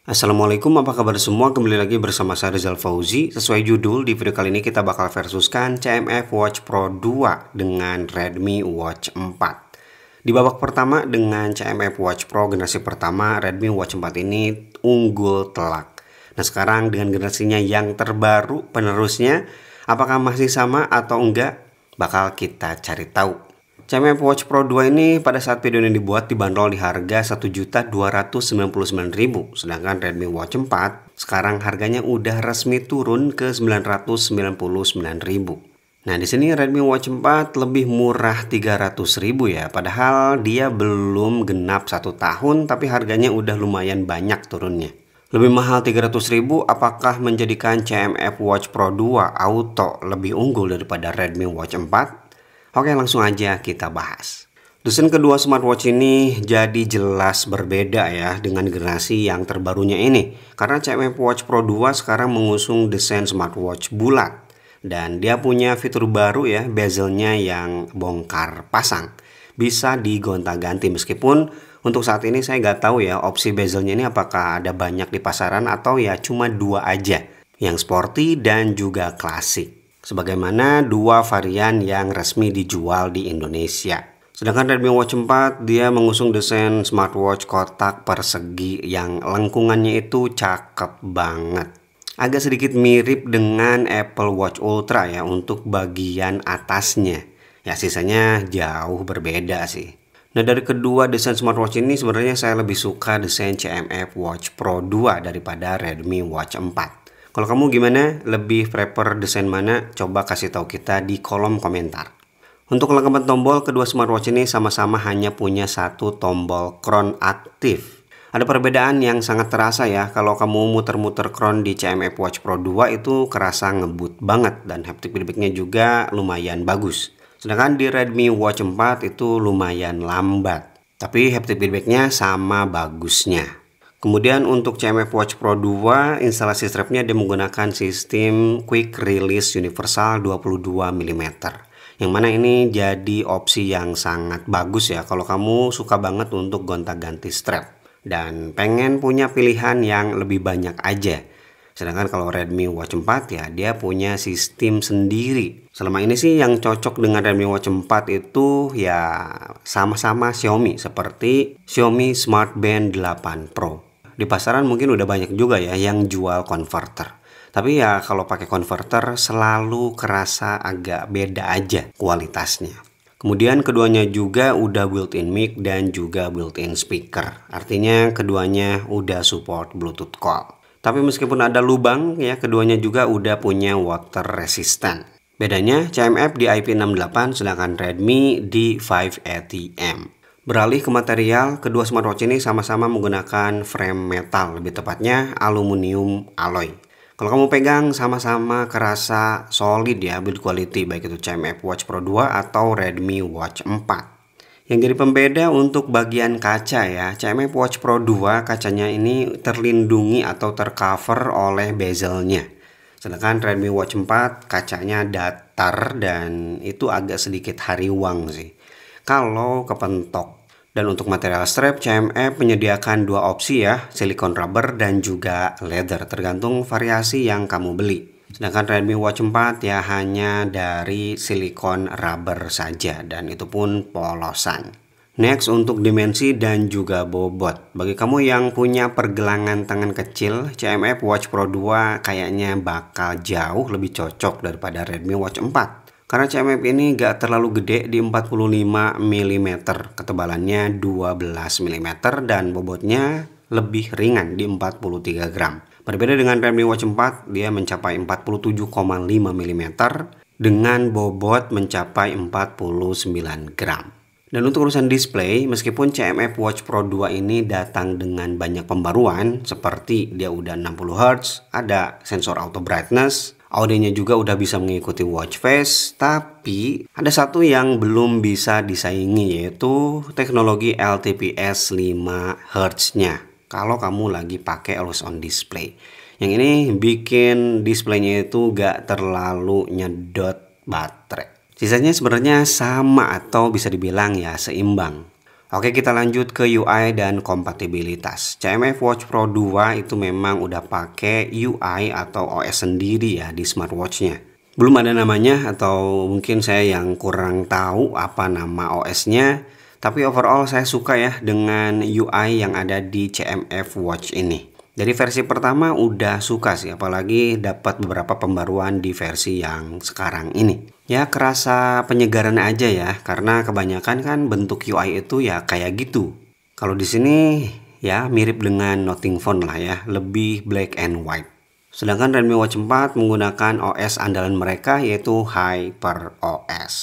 Assalamualaikum, apa kabar semua? Kembali lagi bersama saya Rizal Fauzi. Sesuai judul, di video kali ini kita bakal versuskan CMF Watch Pro 2 dengan Redmi Watch 4. Di babak pertama dengan CMF Watch Pro generasi pertama, Redmi Watch 4 ini unggul telak. Nah sekarang dengan generasinya yang terbaru, penerusnya, apakah masih sama atau enggak? Bakal kita cari tahu. CMF Watch Pro 2 ini pada saat video ini dibuat dibanderol di harga Rp1.299.000, sedangkan Redmi Watch 4 sekarang harganya udah resmi turun ke Rp999.000. Nah, di sini Redmi Watch 4 lebih murah Rp300.000 ya, padahal dia belum genap 1 tahun tapi harganya udah lumayan banyak turunnya. Lebih mahal Rp300.000, apakah menjadikan CMF Watch Pro 2 Auto lebih unggul daripada Redmi Watch 4? Oke, langsung aja kita bahas. Desain kedua smartwatch ini jadi jelas berbeda ya dengan generasi yang terbarunya ini. Karena CMF Watch Pro 2 sekarang mengusung desain smartwatch bulat. Dan dia punya fitur baru ya, bezelnya yang bongkar pasang. Bisa digonta-ganti, meskipun untuk saat ini saya nggak tahu ya opsi bezelnya ini apakah ada banyak di pasaran atau ya cuma 2 aja. Yang sporty dan juga klasik. Sebagaimana 2 varian yang resmi dijual di Indonesia. Sedangkan Redmi Watch 4 dia mengusung desain smartwatch kotak persegi yang lengkungannya itu cakep banget. Agak sedikit mirip dengan Apple Watch Ultra ya untuk bagian atasnya. Ya sisanya jauh berbeda sih. Nah dari kedua desain smartwatch ini sebenarnya saya lebih suka desain CMF Watch Pro 2 daripada Redmi Watch 4. Kalau kamu gimana? Lebih prefer desain mana? Coba kasih tahu kita di kolom komentar. Untuk kelengkapan tombol, kedua smartwatch ini sama-sama hanya punya 1 tombol crown aktif. Ada perbedaan yang sangat terasa ya. Kalau kamu muter-muter crown di CMF Watch Pro 2 itu kerasa ngebut banget dan haptic feedbacknya juga lumayan bagus. Sedangkan di Redmi Watch 4 itu lumayan lambat. Tapi haptic feedbacknya sama bagusnya. Kemudian untuk CMF Watch Pro 2, instalasi strapnya dia menggunakan sistem Quick Release Universal 22 mm. Yang mana ini jadi opsi yang sangat bagus ya kalau kamu suka banget untuk gonta-ganti strap. Dan pengen punya pilihan yang lebih banyak aja. Sedangkan kalau Redmi Watch 4 ya dia punya sistem sendiri. Selama ini sih yang cocok dengan Redmi Watch 4 itu ya sama-sama Xiaomi seperti Xiaomi Smart Band 8 Pro. Di pasaran mungkin udah banyak juga ya yang jual converter. Tapi ya kalau pakai converter selalu kerasa agak beda aja kualitasnya. Kemudian keduanya juga udah built-in mic dan juga built-in speaker. Artinya keduanya udah support Bluetooth call. Tapi meskipun ada lubang ya keduanya juga udah punya water resistant. Bedanya CMF di IP68 sedangkan Redmi di 580M. Beralih ke material, kedua smartwatch ini sama-sama menggunakan frame metal, lebih tepatnya aluminium alloy. Kalau kamu pegang sama-sama kerasa solid ya build quality, baik itu CMF Watch Pro 2 atau Redmi Watch 4. Yang jadi pembeda untuk bagian kaca ya, CMF Watch Pro 2 kacanya ini terlindungi atau tercover oleh bezelnya. Sedangkan Redmi Watch 4 kacanya datar dan itu agak sedikit hariwang sih kalau kepentok. Dan untuk material strap, CMF menyediakan 2 opsi ya, silikon rubber dan juga leather, tergantung variasi yang kamu beli. Sedangkan Redmi Watch 4 ya hanya dari silikon rubber saja dan itu pun polosan. Next untuk dimensi dan juga bobot. Bagi kamu yang punya pergelangan tangan kecil, CMF Watch Pro 2 kayaknya bakal jauh lebih cocok daripada Redmi Watch 4. Karena CMF ini gak terlalu gede di 45 mm, ketebalannya 12 mm dan bobotnya lebih ringan di 43 gram. Berbeda dengan Redmi Watch 4, dia mencapai 47,5 mm dengan bobot mencapai 49 gram. Dan untuk urusan display, meskipun CMF Watch Pro 2 ini datang dengan banyak pembaruan, seperti dia udah 60 Hz, ada sensor auto brightness, audionya juga udah bisa mengikuti watch face, tapi ada satu yang belum bisa disaingi yaitu teknologi LTPS 5 Hz-nya. Kalau kamu lagi pakai always on display. Yang ini bikin displaynya itu gak terlalu nyedot baterai. Sisanya sebenarnya sama atau bisa dibilang ya seimbang. Oke, kita lanjut ke UI dan kompatibilitas. CMF Watch Pro 2 itu memang udah pakai UI atau OS sendiri ya di smartwatch-nya. Belum ada namanya atau mungkin saya yang kurang tahu apa nama OS-nya. Tapi overall saya suka ya dengan UI yang ada di CMF Watch ini. Dari versi pertama udah suka sih, apalagi dapat beberapa pembaruan di versi yang sekarang ini. Ya kerasa penyegaran aja ya, karena kebanyakan kan bentuk UI itu ya kayak gitu. Kalau di sini ya mirip dengan Nothing Phone lah ya, lebih black and white. Sedangkan Redmi Watch 4 menggunakan OS andalan mereka yaitu HyperOS.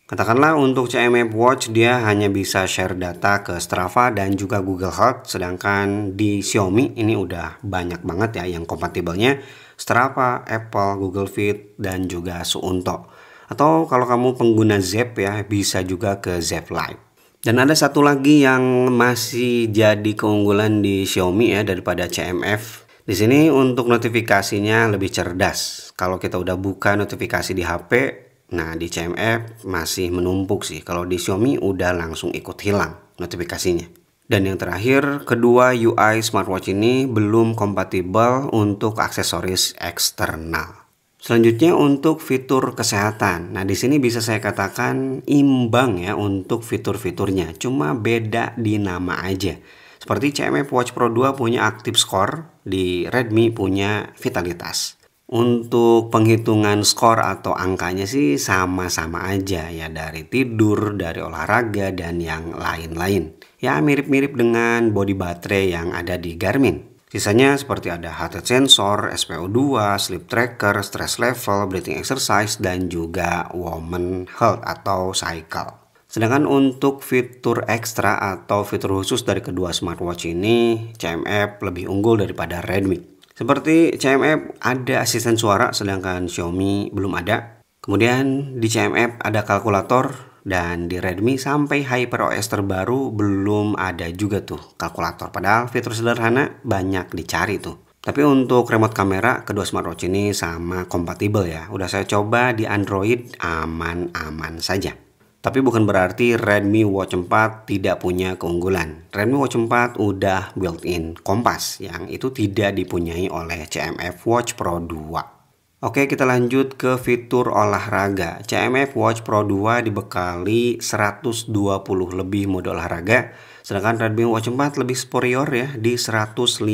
Katakanlah untuk CMF Watch dia hanya bisa share data ke Strava dan juga Google Health, sedangkan di Xiaomi ini udah banyak banget ya yang kompatibelnya, Strava, Apple, Google Fit, dan juga Suunto. Atau kalau kamu pengguna Zepp ya bisa juga ke Zepp Live. Dan ada satu lagi yang masih jadi keunggulan di Xiaomi ya daripada CMF. Di sini untuk notifikasinya lebih cerdas. Kalau kita udah buka notifikasi di HP, nah di CMF masih menumpuk sih. Kalau di Xiaomi udah langsung ikut hilang notifikasinya. Dan yang terakhir, kedua UI smartwatch ini belum kompatibel untuk aksesoris eksternal. Selanjutnya untuk fitur kesehatan. Nah di sini bisa saya katakan imbang ya untuk fitur-fiturnya. Cuma beda di nama aja. Seperti CMF Watch Pro 2 punya Active Score, di Redmi punya Vitalitas. Untuk penghitungan skor atau angkanya sih sama-sama aja ya, dari tidur, dari olahraga, dan yang lain-lain. Ya mirip-mirip dengan body baterai yang ada di Garmin. Sisanya seperti ada heart rate sensor, SpO2, sleep tracker, stress level, breathing exercise, dan juga woman health atau cycle. Sedangkan untuk fitur ekstra atau fitur khusus dari kedua smartwatch ini, CMF lebih unggul daripada Redmi. Seperti CMF ada asisten suara, sedangkan Xiaomi belum ada. Kemudian di CMF ada kalkulator, dan di Redmi sampai HyperOS terbaru belum ada juga tuh kalkulator. Padahal fitur sederhana banyak dicari tuh. Tapi untuk remote kamera kedua smartwatch ini sama kompatibel ya. Udah saya coba di Android, aman-aman saja. Tapi bukan berarti Redmi Watch 4 tidak punya keunggulan. Redmi Watch 4 udah built-in kompas yang itu tidak dipunyai oleh CMF Watch Pro 2. Oke, kita lanjut ke fitur olahraga. CMF Watch Pro 2 dibekali 120 lebih mode olahraga, sedangkan Redmi Watch 4 lebih superior ya di 150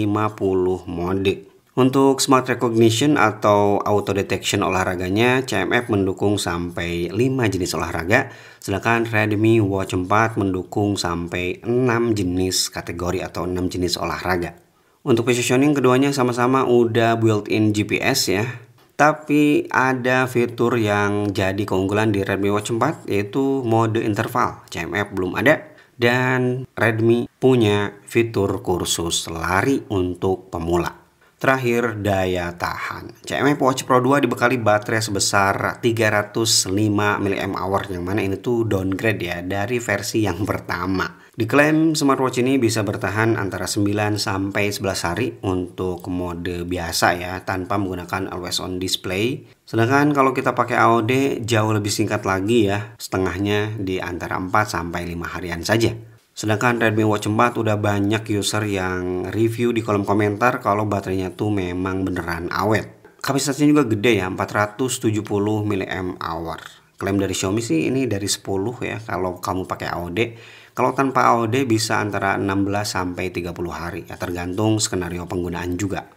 mode. Untuk Smart Recognition atau Auto Detection olahraganya, CMF mendukung sampai 5 jenis olahraga, sedangkan Redmi Watch 4 mendukung sampai 6 jenis kategori atau 6 jenis olahraga. Untuk positioning keduanya sama-sama udah built-in GPS ya. Tapi ada fitur yang jadi keunggulan di Redmi Watch 4 yaitu mode interval. CMF belum ada, dan Redmi punya fitur kursus lari untuk pemula. Terakhir, daya tahan. CMF Watch Pro 2 dibekali baterai sebesar 305 mAh, yang mana ini tuh downgrade ya dari versi yang pertama. Diklaim smartwatch ini bisa bertahan antara 9 sampai 11 hari untuk mode biasa ya, tanpa menggunakan always on display. Sedangkan kalau kita pakai AOD jauh lebih singkat lagi ya, setengahnya di antara 4 sampai 5 harian saja. Sedangkan Redmi Watch 4 udah banyak user yang review di kolom komentar kalau baterainya tuh memang beneran awet. Kapasitasnya juga gede ya, 470 mAh. Klaim dari Xiaomi sih ini dari 10 ya kalau kamu pakai AOD. Kalau tanpa AOD bisa antara 16 sampai 30 hari ya, tergantung skenario penggunaan juga.